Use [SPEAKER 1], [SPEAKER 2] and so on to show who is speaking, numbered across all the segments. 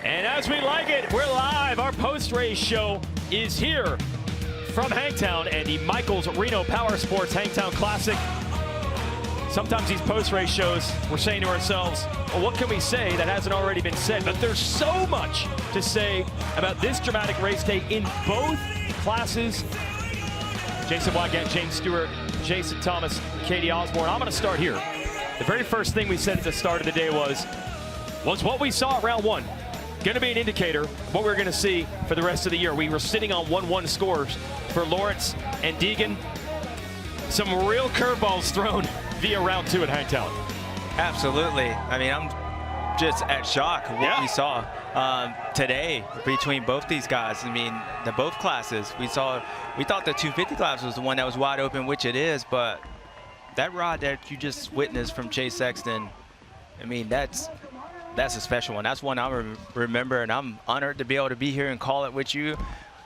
[SPEAKER 1] And as we like it, we're live. Our post-race show is here from Hangtown and the Michaels Reno Power Sports Hangtown Classic. Sometimes these post-race shows, we're saying to ourselves, well, what can we say that hasn't already been said? But there's so much to say about this dramatic race day in both classes. Jason Wygant, James Stewart, Jason Thomas, Katie Osborne. I'm going to start here. The very first thing we said at the start of the day was what we saw at round one going to be an indicator of what we're going to see for the rest of the year. We were sitting on 1-1 scores for Lawrence and Deegan. Some real curveballs thrown via round two at Hangtown.
[SPEAKER 2] Absolutely. I mean, I'm just at shock of what we saw today between both these guys. I mean, both classes. We thought the 250 class was the one that was wide open, which it is, but that rod that you just witnessed from Chase Sexton, I mean, that's a special one. That's one I remember, and I'm honored to be able to be here and call it with you.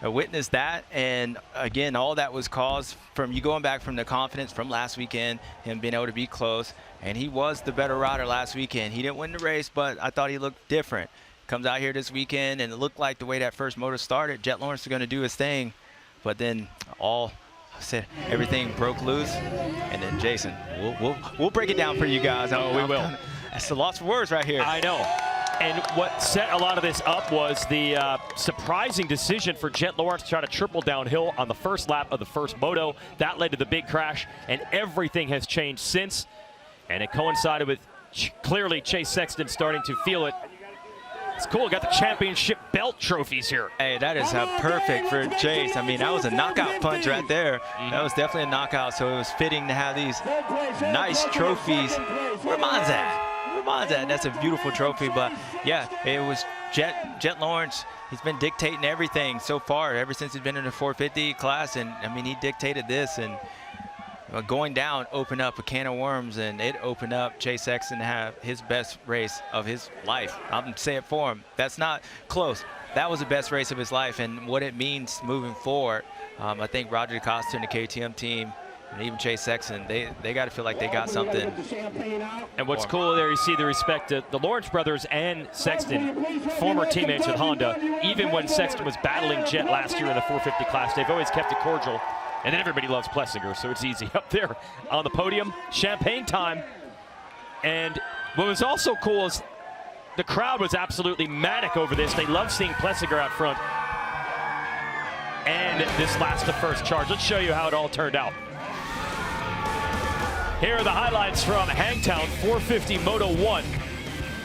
[SPEAKER 2] I witnessed that, and again, all that was caused from you going back from the confidence from last weekend, him being able to be close, and he was the better rider last weekend. He didn't win the race, but I thought he looked different. Comes out here this weekend, and it looked like the way that first moto started, Jet Lawrence was going to do his thing, but then everything broke loose, and then Jason, we'll break it down for you guys.
[SPEAKER 1] We will.
[SPEAKER 2] That's a loss for words right here.
[SPEAKER 1] I know. And what set a lot of this up was the surprising decision for Jet Lawrence to try to triple downhill on the first lap of the first moto. That led to the big crash, and everything has changed since. And it coincided with clearly Chase Sexton starting to feel it. It's cool, got the championship belt trophies here.
[SPEAKER 2] Hey, that is perfect for Chase. I mean, that was a knockout punch right there. That was definitely a knockout, so it was fitting to have these nice trophies. Where mine's at? That's a beautiful trophy, but yeah, it was Jet Lawrence. He's been dictating everything so far ever since he's been in the 450 class, and I mean, he dictated this, and going down opened up a can of worms, and it opened up Chase Sexton to have his best race of his life. I'm gonna say it for him. That's not close. That was the best race of his life, and what it means moving forward. I think Roger DeCosta and the KTM team, and even Chase Sexton, they got to feel like they got something.
[SPEAKER 1] And what's cool there, you see the respect to the Lawrence brothers and Sexton, former teammates with Honda. Even when Sexton was battling Jet last year in the 450 class, they've always kept it cordial. And then everybody loves Plessinger, so it's easy up there on the podium. Champagne time. And what was also cool is the crowd was absolutely manic over this. They love seeing Plessinger out front. And this last, the first charge. Let's show you how it all turned out. Here are the highlights from Hangtown 450 Moto 1.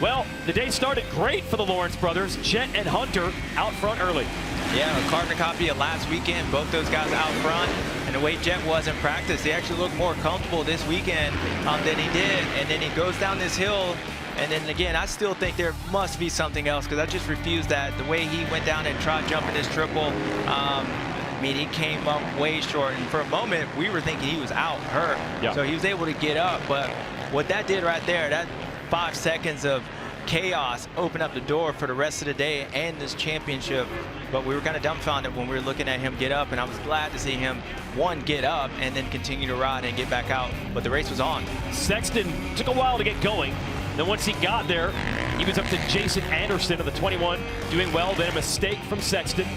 [SPEAKER 1] Well, the day started great for the Lawrence brothers. Jet and Hunter out front early.
[SPEAKER 2] Yeah, a carbon copy of last weekend. Both those guys out front. And the way Jet was in practice, he actually looked more comfortable this weekend than he did. And then he goes down this hill. And then again, I still think there must be something else, because I just refuse that. The way he went down and tried jumping this triple, I mean, he came up way short, and for a moment, we were thinking he was out, hurt. Yeah. So he was able to get up, but what that did right there, that 5 seconds of chaos opened up the door for the rest of the day and this championship. But we were kind of dumbfounded when we were looking at him get up, and I was glad to see him, one, get up and then continue to ride and get back out, but the race was on.
[SPEAKER 1] Sexton took a while to get going. Then once he got there, he was up to Jason Anderson of the 21, doing well, then a mistake from Sexton.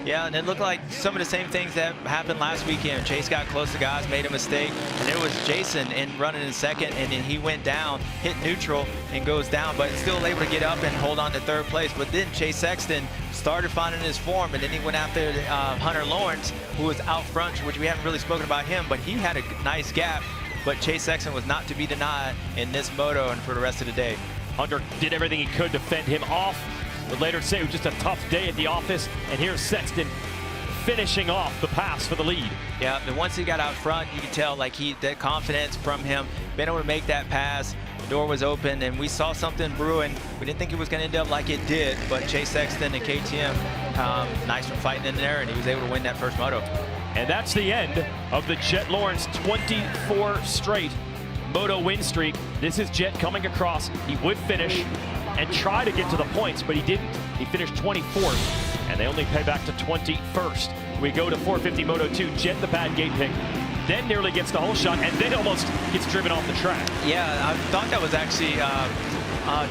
[SPEAKER 2] Yeah, and it looked like some of the same things that happened last weekend. Chase got close to guys, made a mistake, and it was Jason running in second, and then he went down, hit neutral, and goes down, but still able to get up and hold on to third place. But then Chase Sexton started finding his form, and then he went after Hunter Lawrence, who was out front, which we haven't really spoken about him, but he had a nice gap. But Chase Sexton was not to be denied in this moto and for the rest of the day.
[SPEAKER 1] Hunter did everything he could to fend him off. Would later say it was just a tough day at the office, and here's Sexton finishing off the pass for the lead.
[SPEAKER 2] Yeah, and once he got out front, you could tell like that confidence from him, been able to make that pass. The door was open, and we saw something brewing. We didn't think it was going to end up like it did, but Chase Sexton and KTM, nice for fighting in there, and he was able to win that first moto.
[SPEAKER 1] And that's the end of the Jet Lawrence 24 straight moto win streak. This is Jet coming across. He would finish and try to get to the points, but he didn't. He finished 24th, and they only pay back to 21st. We go to 450 Moto 2, Jet the pad gate pick, then nearly gets the whole shot, and then almost gets driven off the track.
[SPEAKER 2] Yeah, I thought that was actually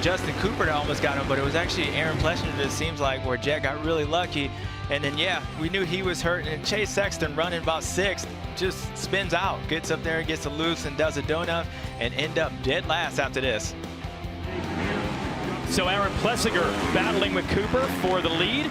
[SPEAKER 2] Justin Cooper that almost got him, but it was actually Aaron Plessinger, it seems like, where Jet got really lucky. And then, yeah, we knew he was hurt. And Chase Sexton, running about 6th, just spins out, gets up there and gets a loose and does a donut and end up dead last after this.
[SPEAKER 1] So Aaron Plessinger battling with Cooper for the lead.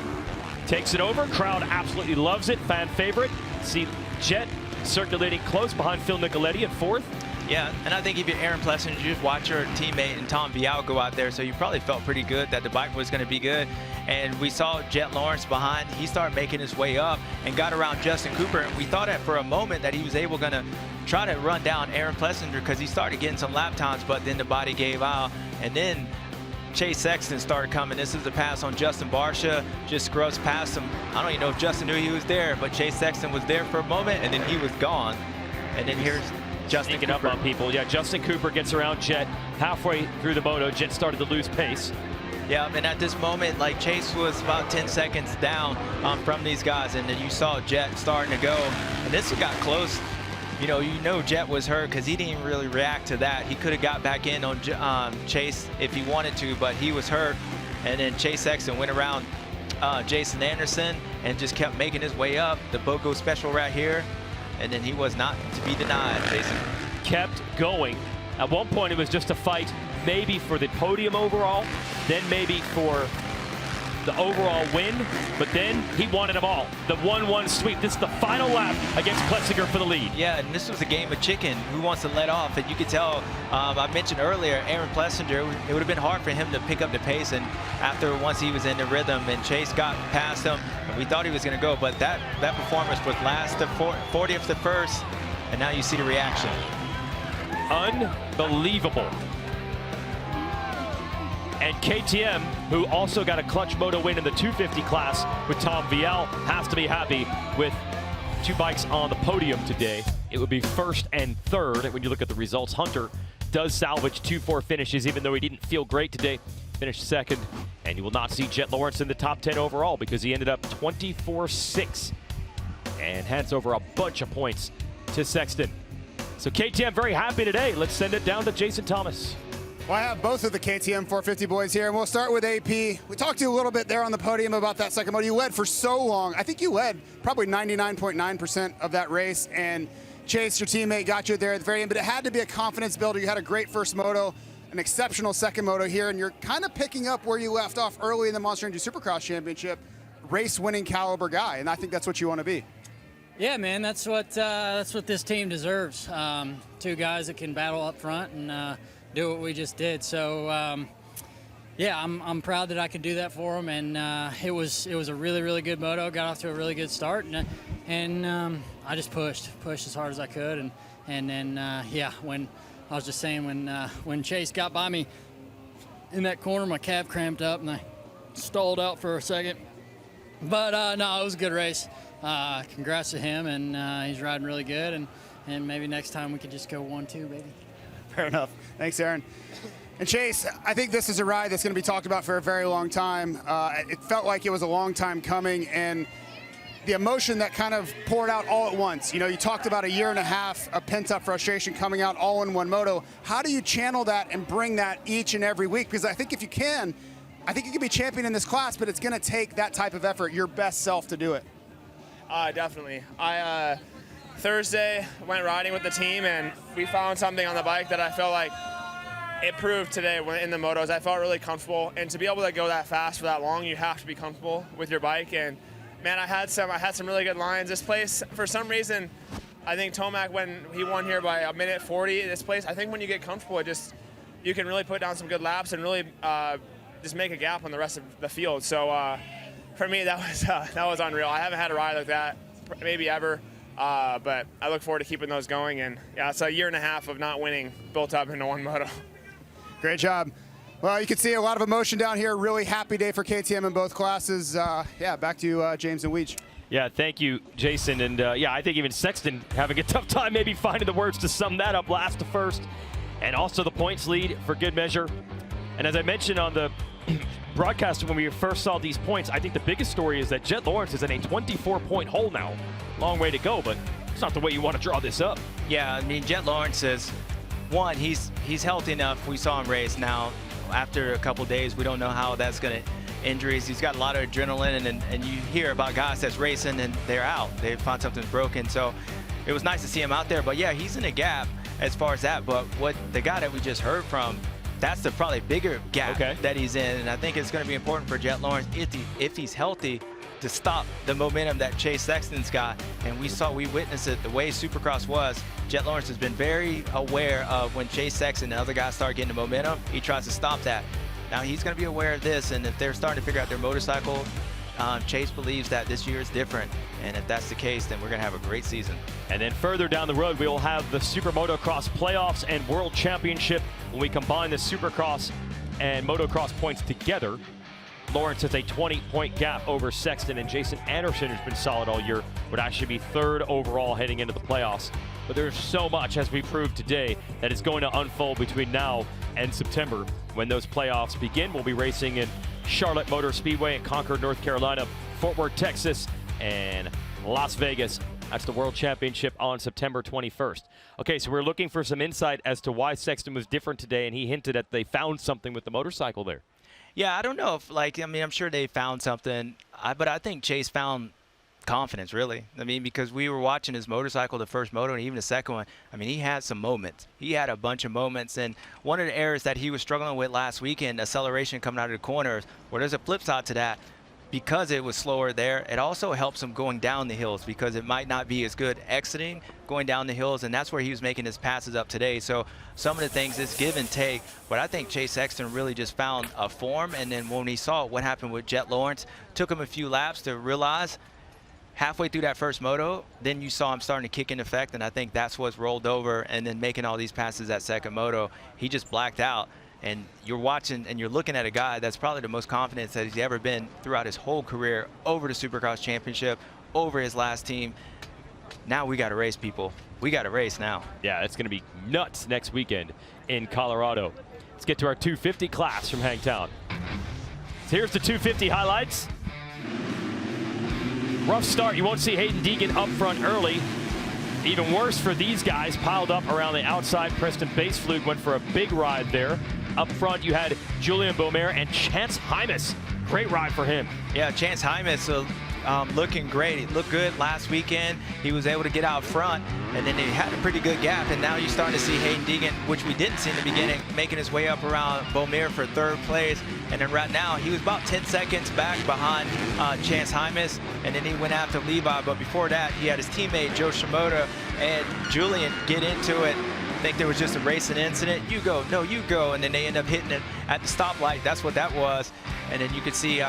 [SPEAKER 1] Takes it over. Crowd absolutely loves it. Fan favorite. See Jet circulating close behind Phil Nicoletti in 4th.
[SPEAKER 2] Yeah, and I think if you're Aaron Plessinger, you just watch your teammate and Tom Vial go out there, so you probably felt pretty good that the bike was going to be good. And we saw Jet Lawrence behind. He started making his way up and got around Justin Cooper. And we thought that for a moment that he was able to try to run down Aaron Plessinger because he started getting some lap times, but then the body gave out. And then Chase Sexton started coming. This is the pass on Justin Barsha. Just scrubs past him. I don't even know if Justin knew he was there, but Chase Sexton was there for a moment, and then he was gone. And then here's Justin
[SPEAKER 1] Sneaking
[SPEAKER 2] Cooper
[SPEAKER 1] up on people. Yeah, Justin Cooper gets around Jet halfway through the moto. Jet started to lose pace.
[SPEAKER 2] Yeah, and at this moment, like, Chase was about 10 seconds down from these guys, and then you saw Jet starting to go. And this got close. You know Jet was hurt because he didn't really react to that. He could have got back in on Chase if he wanted to, but he was hurt. And then Chase Sexton went around Jason Anderson and just kept making his way up. The BOGO special right here. And then he was not to be denied, Jason.
[SPEAKER 1] Kept going. At one point, it was just a fight maybe for the podium overall, then maybe for the overall win, but then he wanted them all. The 1-1 sweep. This is the final lap against Plessinger for the lead.
[SPEAKER 2] Yeah, and this was a game of chicken. Who wants to let off? And you could tell, I mentioned earlier, Aaron Plessinger, it would have been hard for him to pick up the pace. And after, once he was in the rhythm and Chase got past him, and we thought he was going to go, but that performance was last to 40th to first, and now you see the reaction.
[SPEAKER 1] Unbelievable. And KTM, who also got a clutch moto win in the 250 class with Tom Vial, has to be happy with 2 bikes on the podium today. It would be 1st and 3rd when you look at the results. Hunter does salvage 2-4 finishes, even though he didn't feel great today. Finished 2nd, and you will not see Jet Lawrence in the top 10 overall because he ended up 24-6 and hands over a bunch of points to Sexton. So KTM very happy today. Let's send it down to Jason Thomas.
[SPEAKER 3] Well, I have both of the KTM 450 boys here, and we'll start with AP. We talked to you a little bit there on the podium about that second moto. You led for so long. I think you led probably 99.9% of that race, and Chase, your teammate, got you there at the very end, but it had to be a confidence builder. You had a great first moto, an exceptional second moto here, and you're kind of picking up where you left off early in the Monster Energy Supercross Championship, race-winning caliber guy, and I think that's what you want to be.
[SPEAKER 4] Yeah, man, that's what this team deserves. 2 guys that can battle up front and do what we just did. So yeah, I'm proud that I could do that for them, and it was a really good moto. Got off to a really good start, and I just pushed as hard as I could, and then yeah, when I was just saying when Chase got by me in that corner, my calf cramped up and I stalled out for a second. But no, it was a good race. Congrats to him, and he's riding really good, and maybe next time we could just go 1-2, baby.
[SPEAKER 3] Fair enough. Thanks, Aaron. And Chase, I think this is a ride that's going to be talked about for a very long time. It felt like it was a long time coming, and the emotion that kind of poured out all at once. You know, you talked about 1.5 years of pent-up frustration coming out all in one moto. How do you channel that and bring that each and every week? Because I think if you can, I think you can be champion in this class, but it's going to take that type of effort, your best self, to do it.
[SPEAKER 5] Definitely. Thursday went riding with the team, and we found something on the bike that I felt like it proved today when in the motos. I felt really comfortable, and to be able to go that fast for that long, you have to be comfortable with your bike. And man, I had some really good lines. This place, for some reason, I think Tomac, when he won here by 1:40, this place, I think when you get comfortable, you can really put down some good laps and really just make a gap on the rest of the field. So for me, that was unreal. I haven't had a ride like that maybe ever. But I look forward to keeping those going, and yeah, it's 1.5 years of not winning built up into one moto.
[SPEAKER 3] Great job. Well, you can see a lot of emotion down here. Really happy day for KTM in both classes. Yeah, back to you, James and Weech.
[SPEAKER 1] Yeah, thank you, Jason. And yeah, I think even Sexton having a tough time maybe finding the words to sum that up last to first. And also the points lead for good measure. And as I mentioned on the broadcast when we first saw these points, I think the biggest story is that Jet Lawrence is in a 24-point hole now. Long way to go, but it's not the way you want to draw this up.
[SPEAKER 2] Yeah, I mean, Jet Lawrence is, one, he's healthy enough. We saw him race now. after a couple days. We don't know how that's going to injuries. He's got a lot of adrenaline, and you hear about guys that's racing and they're out. They find something's broken. So it was nice to see him out there. But yeah, he's in a gap as far as that. But what the guy that we just heard from, that's the probably bigger gap that he's in. And I think it's going to be important for Jet Lawrence, if he's healthy, to stop the momentum that Chase Sexton's got. And we witnessed it the way Supercross was. Jet Lawrence has been very aware of when Chase Sexton and other guys start getting the momentum, he tries to stop that. Now he's going to be aware of this, and if they're starting to figure out their motorcycle, Chase believes that this year is different. And if that's the case, then we're going to have a great season.
[SPEAKER 1] And then further down the road, we will have the SuperMotocross playoffs and World Championship. When we combine the Supercross and Motocross points together, Lawrence has a 20-point gap over Sexton, and Jason Anderson, who's been solid all year, would actually be third overall heading into the playoffs. But there's so much, as we proved today, that is going to unfold between now and September when those playoffs begin. We'll be racing in Charlotte Motor Speedway in Concord, North Carolina, Fort Worth, Texas, and Las Vegas. That's the World Championship on September 21st. Okay, so we're looking for some insight as to why Sexton was different today, and he hinted that they found something with the motorcycle there.
[SPEAKER 2] Yeah, I don't know if, I'm sure they found something, but I think Chase found confidence, really. I mean, because we were watching his motorcycle, the first moto, and even the second one. I mean, he had some moments. He had a bunch of moments, and one of the errors that he was struggling with last weekend, acceleration coming out of the corners, where there's a flip side to that. Because it was slower there, it also helps him going down the hills, because it might not be as good exiting going down the hills, and that's where he was making his passes up today. So some of the things, it's give and take, but I think Chase Sexton really just found a form, and then when he saw what happened with Jet Lawrence, took him a few laps to realize halfway through that first moto, then you saw him starting to kick in effect, and I think that's what's rolled over, and then making all these passes that second moto, he just blacked out. And you're watching and you're looking at a guy that's probably the most confident that he's ever been throughout his whole career, over the Supercross Championship, over his last team. Now we got to race, people. We got to race now.
[SPEAKER 1] Yeah, it's going to be nuts next weekend in Colorado. Let's get to our 250 class from Hangtown. So here's the 250 highlights. Rough start. You won't see Hayden Deegan up front early. Even worse for these guys, piled up around the outside. Preston Baseflug went for a big ride there. Up front, you had Julian Beaumer and Chance Hymas. Great ride for him.
[SPEAKER 2] Yeah, Chance Hymas looking great. He looked good last weekend. He was able to get out front, and then he had a pretty good gap. And now you're starting to see Hayden Deegan, which we didn't see in the beginning, making his way up around Beaumer for third place. And then right now, he was about 10 seconds back behind Chance Hymas, and then he went after Levi. But before that, he had his teammate Joe Shimoda and Julian get into it. I think there was just a racing incident. You go, no, you go, and then they end up hitting it at the stoplight. That's what that was. And then you could see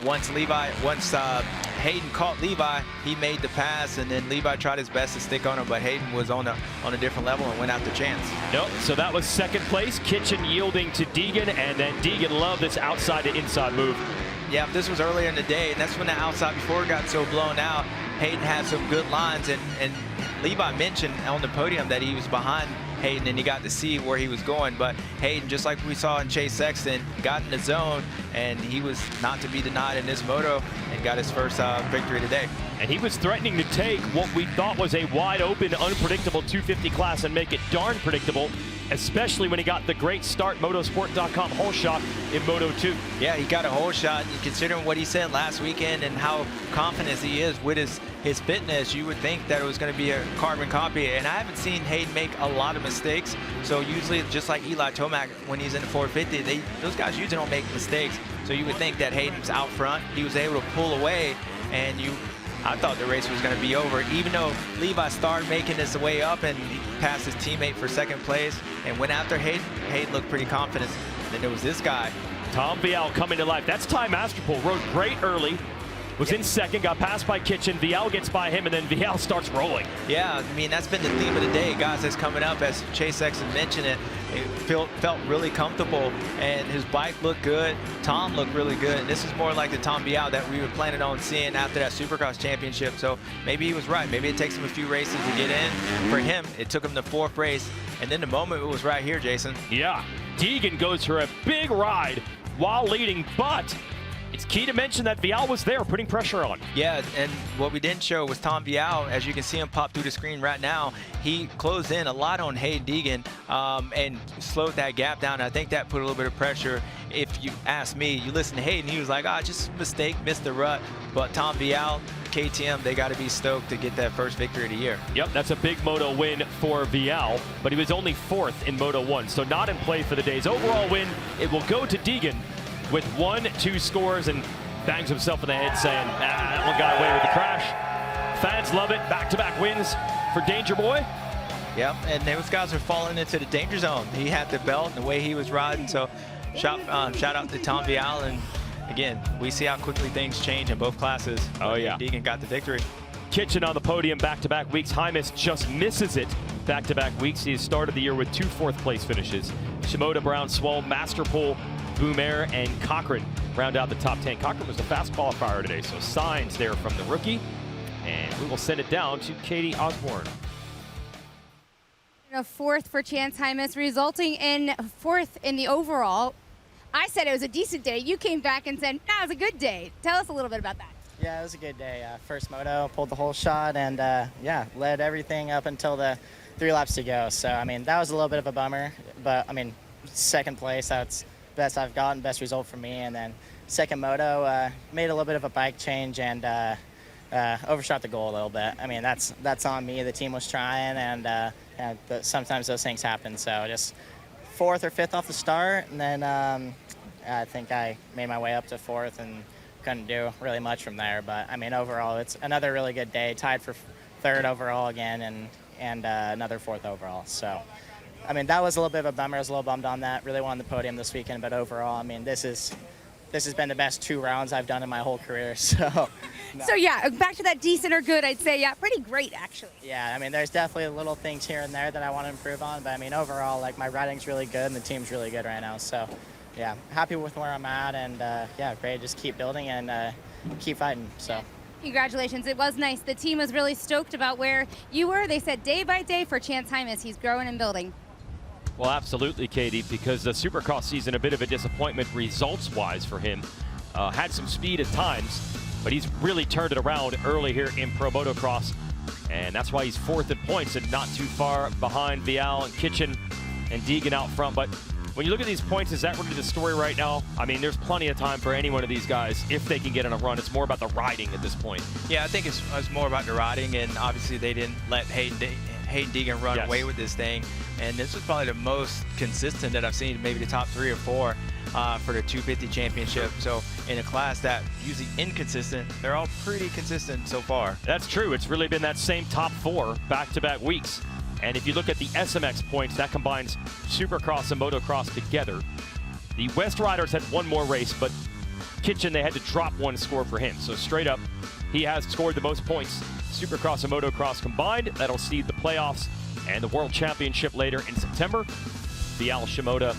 [SPEAKER 2] once Hayden caught Levi, he made the pass, and then Levi tried his best to stick on him, but Hayden was on a different level and went after Chance.
[SPEAKER 1] Nope. So that was second place. Kitchen yielding to Deegan, and then Deegan loved this outside to inside move.
[SPEAKER 2] Yeah, this was earlier in the day, and that's when the outside before got so blown out. Hayden had some good lines, and Levi mentioned on the podium that he was behind Hayden and he got to see where he was going. But Hayden, just like we saw in Chase Sexton, got in the zone, and he was not to be denied in this moto and got his first victory today.
[SPEAKER 1] And he was threatening to take what we thought was a wide open, unpredictable 250 class and make it darn predictable, especially when he got the great start motorsport.com hole shot in Moto 2.
[SPEAKER 2] Yeah, he got a hole shot. Considering what he said last weekend and how confident he is with his fitness, you would think that it was going to be a carbon copy. And I haven't seen Hayden make a lot of mistakes. So usually, just like Eli Tomac, when he's in the 450, those guys usually don't make mistakes. So you would think that Hayden's out front. He was able to pull away, and I thought the race was going to be over, even though Levi started making his way up and he passed his teammate for second place and went after Hayden. Hayden looked pretty confident. And then there was this guy.
[SPEAKER 1] Tom Vial coming to life. That's Ty Masterpool. Rode great early. Was in second, got passed by Kitchen. Vial gets by him, and then Vial starts rolling.
[SPEAKER 2] Yeah, I mean, that's been the theme of the day, guys, that's coming up. As Chase Sexton mentioned it felt really comfortable, and his bike looked good. Tom looked really good, and this is more like the Tom Vial that we were planning on seeing after that Supercross Championship. So maybe he was right. Maybe it takes him a few races to get in. For him, it took him the fourth race, and then the moment was right here, Jason.
[SPEAKER 1] Yeah, Deegan goes for a big ride while leading, but It's key to mention that Vial was there putting pressure on.
[SPEAKER 2] Yeah, and what we didn't show was Tom Vial. As you can see him pop through the screen right now, he closed in a lot on Hayden Deegan and slowed that gap down. I think that put a little bit of pressure. If you ask me, you listen to Hayden, he was like, just a mistake, missed the rut. But Tom Vial, KTM, they got to be stoked to get that first victory of the year.
[SPEAKER 1] Yep, that's a big Moto win for Vial, but he was only 4th in Moto 1, so not in play for the day's overall win. It will go to Deegan with 1-2 scores and bangs himself in the head saying, that one got away with the crash. Fans love it. Back-to-back wins for Danger Boy.
[SPEAKER 2] Yep, and those guys are falling into the danger zone. He had the belt and the way he was riding, so shout out to Tom Vial. And again, we see how quickly things change in both classes.
[SPEAKER 1] Oh, yeah.
[SPEAKER 2] Deegan got the victory.
[SPEAKER 1] Kitchen on the podium back-to-back weeks. Hymas just misses it back-to-back weeks. He started the year with 2 4th-place finishes. Shimoda, Brown, Swall, Masterpool, Boomer, and Cochran round out the top 10. Cochran was the fast qualifier today, so signs there from the rookie. And we will send it down to Katie Osborne.
[SPEAKER 6] A 4th for Chance Hymas, resulting in 4th in the overall. I said it was a decent day. You came back and said, it was a good day. Tell us a little bit about that.
[SPEAKER 7] Yeah, it was a good day. First moto, pulled the whole shot, and yeah, led everything up until the 3 laps to go. So, I mean, that was a little bit of a bummer. But, I mean, 2nd place, that's best I've gotten, best result for me. And then 2nd moto, made a little bit of a bike change and overshot the goal a little bit. I mean, that's on me. The team was trying, and but sometimes those things happen. So just 4th or 5th off the start, and then I think I made my way up to 4th and couldn't do really much from there. But I mean, overall, it's another really good day. Tied for 3rd overall again, and another 4th overall. So, I mean, that was a little bit of a bummer. I was a little bummed on that. Really wanted the podium this weekend, but overall, I mean, this has been the best 2 rounds I've done in my whole career. So. No.
[SPEAKER 6] So yeah, back to that decent or good, I'd say, yeah, pretty great actually.
[SPEAKER 7] Yeah, I mean, there's definitely little things here and there that I want to improve on, but I mean, overall, like, my riding's really good and the team's really good right now. So, yeah, happy with where I'm at, and yeah, ready to just keep building and keep fighting. So.
[SPEAKER 6] Congratulations, it was nice. The team was really stoked about where you were. They said day by day for Chance Hymas, he's growing and building.
[SPEAKER 1] Well, absolutely, Katie, because the Supercross season, a bit of a disappointment results-wise for him. Had some speed at times, but he's really turned it around early here in Pro Motocross, and that's why he's 4th in points and not too far behind Vial and Kitchen and Deegan out front. But when you look at these points, is that really the story right now? I mean, there's plenty of time for any one of these guys if they can get on a run. It's more about the riding at this point.
[SPEAKER 2] Yeah, I think it's more about the riding, and obviously they didn't let Hayden Deegan run away with this thing. And this was probably the most consistent that I've seen, maybe the top 3 or 4 for the 250 championship. So in a class that usually inconsistent, they're all pretty consistent so far.
[SPEAKER 1] That's true. It's really been that same top 4 back-to-back weeks. And if you look at the SMX points, that combines Supercross and Motocross together. The West Riders had 1 more race, but Kitchen, they had to drop 1 score for him. So straight up, he has scored the most points. Supercross and Motocross combined, that'll seed the playoffs and the World Championship later in September. Vial, Shimoda,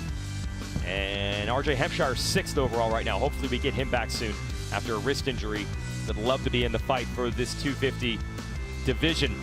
[SPEAKER 1] and RJ Hampshire 6th overall right now. Hopefully we get him back soon after a wrist injury. Would love to be in the fight for this 250 division.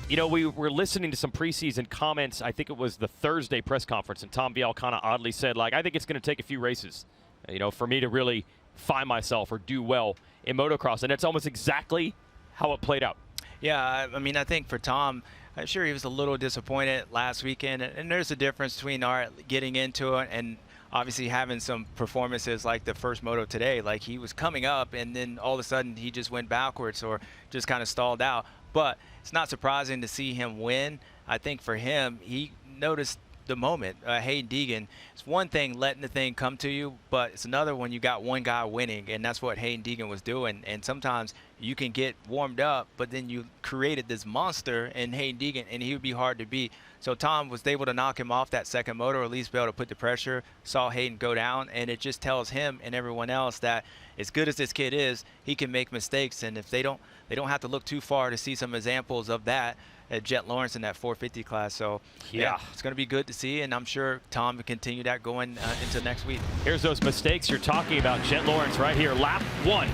[SPEAKER 1] You know, we were listening to some preseason comments. I think it was the Thursday press conference, and Tom Vial kind of oddly said, like, I think it's going to take a few races, you know, for me to really find myself or do well in motocross. And that's almost exactly how it played out.
[SPEAKER 2] Yeah, I mean, I think for Tom, I'm sure he was a little disappointed last weekend, and there's a difference between getting into it and obviously having some performances like the first moto today. Like, he was coming up, and then all of a sudden he just went backwards or just kind of stalled out. But it's not surprising to see him win. I think for him, he noticed the moment. Hayden Deegan, it's one thing letting the thing come to you, but it's another when you got one guy winning, and that's what Hayden Deegan was doing. And sometimes you can get warmed up, but then you created this monster in Hayden Deegan, and he would be hard to beat. So Tom was able to knock him off that second motor, or at least be able to put the pressure, saw Hayden go down, and it just tells him and everyone else that as good as this kid is, he can make mistakes. And if they don't have to look too far to see some examples of that at Jet Lawrence in that 450 class. So yeah, it's going to be good to see, and I'm sure Tom will continue that going into next week.
[SPEAKER 1] Here's those mistakes you're talking about. Jet Lawrence right here, lap 1.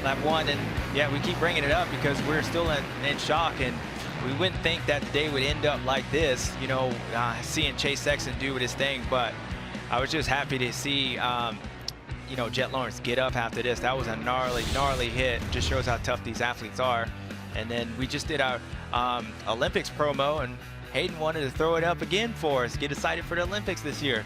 [SPEAKER 2] Lap 1, and yeah, we keep bringing it up because we're still in shock, and we wouldn't think that the day would end up like this, you know, seeing Chase Sexton do his thing. But I was just happy to see you know, Jet Lawrence get up after this. That was a gnarly hit. Just shows how tough these athletes are. And then we just did our Olympics promo, and Hayden wanted to throw it up again for us. Get excited for the Olympics this year.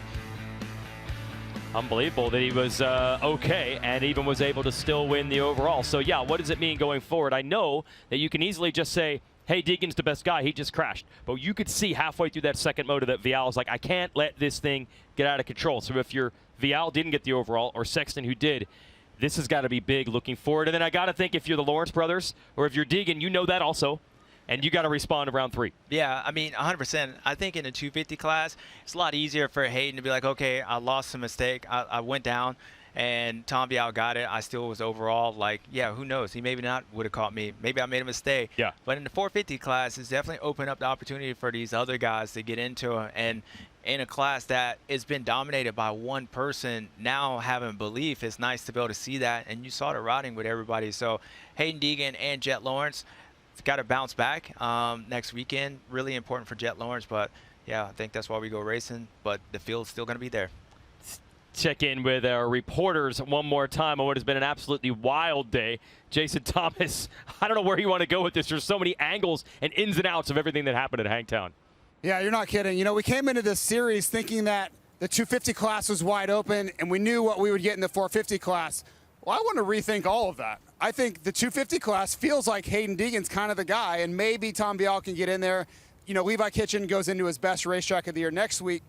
[SPEAKER 1] Unbelievable that he was okay and even was able to still win the overall. So yeah, what does it mean going forward? I know that you can easily just say, hey, Deegan's the best guy, he just crashed. But you could see halfway through that second moto that Vial was like, I can't let this thing get out of control. So if your Vial didn't get the overall, or Sexton who did, this has got to be big looking forward. And then I got to think if you're the Lawrence brothers, or if you're Deegan, you know that also. And you got to respond to round 3.
[SPEAKER 2] Yeah, I mean, 100%. I think in the 250 class, it's a lot easier for Hayden to be like, okay, I lost a mistake. I went down, and Tom Vial got it. I still was overall like, yeah, who knows? He maybe not would have caught me. Maybe I made a mistake.
[SPEAKER 1] Yeah.
[SPEAKER 2] But in the 450 class, it's definitely opened up the opportunity for these other guys to get into it. And in a class that has been dominated by one person, now having belief, it's nice to be able to see that. And you saw the routing with everybody. So Hayden Deegan and Jet Lawrence, got to bounce back next weekend. Really important for Jet Lawrence, but yeah, I think that's why we go racing. But the field's still going to be there.
[SPEAKER 1] Check in with our reporters one more time on what has been an absolutely wild day. Jason Thomas, I don't know where you want to go with this. There's so many angles and ins and outs of everything that happened at Hangtown.
[SPEAKER 3] Yeah, you're not kidding. You know, we came into this series thinking that the 250 class was wide open, and we knew what we would get in the 450 class. Well, I want to rethink all of that. I think the 250 class feels like Hayden Deegan's kind of the guy, and maybe Tom Vial can get in there. You know, Levi Kitchen goes into his best racetrack of the year next week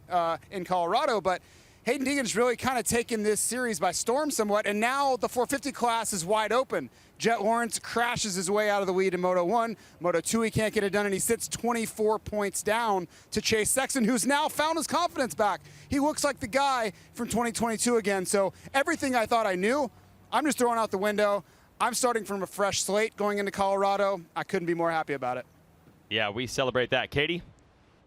[SPEAKER 3] in Colorado, but Hayden Deegan's really kind of taken this series by storm somewhat, and now the 450 class is wide open. Jet Lawrence crashes his way out of the lead in Moto 1. Moto 2, he can't get it done, and he sits 24 points down to Chase Sexton, who's now found his confidence back. He looks like the guy from 2022 again, so everything I thought I knew, I'm just throwing out the window. I'm starting from a fresh slate going into Colorado. I couldn't be more happy about it.
[SPEAKER 1] Yeah, we celebrate that. Katie?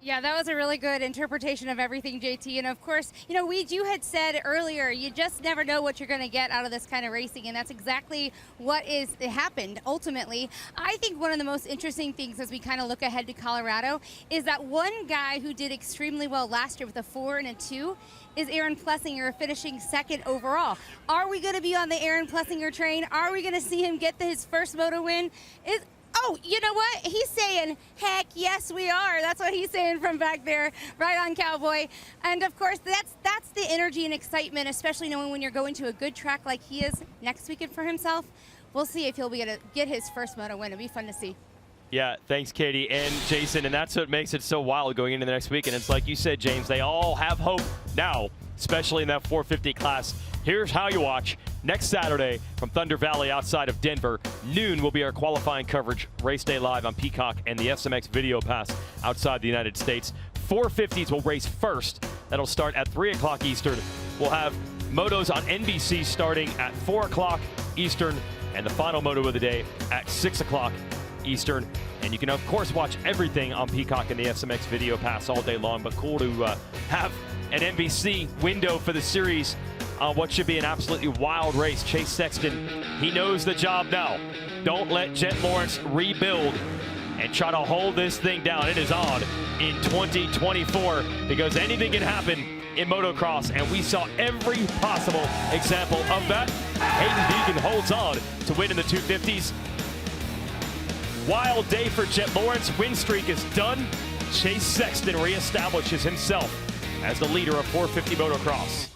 [SPEAKER 6] Yeah, that was a really good interpretation of everything, JT. And of course, you know, you had said earlier, you just never know what you're going to get out of this kind of racing. And that's exactly what happened ultimately. I think one of the most interesting things as we kind of look ahead to Colorado is that one guy who did extremely well last year with a 4 and a 2 is Aaron Plessinger, finishing second overall. Are we going to be on the Aaron Plessinger train? Are we going to see him get his first moto win? Oh, you know what? He's saying, heck, yes, we are. That's what he's saying from back there, right on Cowboy. And, of course, that's the energy and excitement, especially knowing when you're going to a good track like he is next weekend for himself. We'll see if he'll be able to get his first moto win. It'll be fun to see.
[SPEAKER 1] Yeah, thanks, Katie and Jason. And that's what makes it so wild going into the next week. And it's like you said, James, they all have hope now, especially in that 450 class. Here's how you watch. Next Saturday from Thunder Valley outside of Denver, noon will be our qualifying coverage. Race day live on Peacock and the SMX Video Pass outside the United States. 450s will race first. That'll start at 3 o'clock Eastern. We'll have motos on NBC starting at 4 o'clock Eastern, and the final moto of the day at 6 o'clock Eastern. And you can, of course, watch everything on Peacock and the SMX Video Pass all day long. But cool to have an NBC window for the series on what should be an absolutely wild race. Chase Sexton, he knows the job now. Don't let Jet Lawrence rebuild and try to hold this thing down. It is on in 2024 because anything can happen in motocross, and we saw every possible example of that. Hayden Deegan holds on to win in the 250s. Wild day for Jet Lawrence. Win streak is done. Chase Sexton reestablishes himself as the leader of 450 motocross.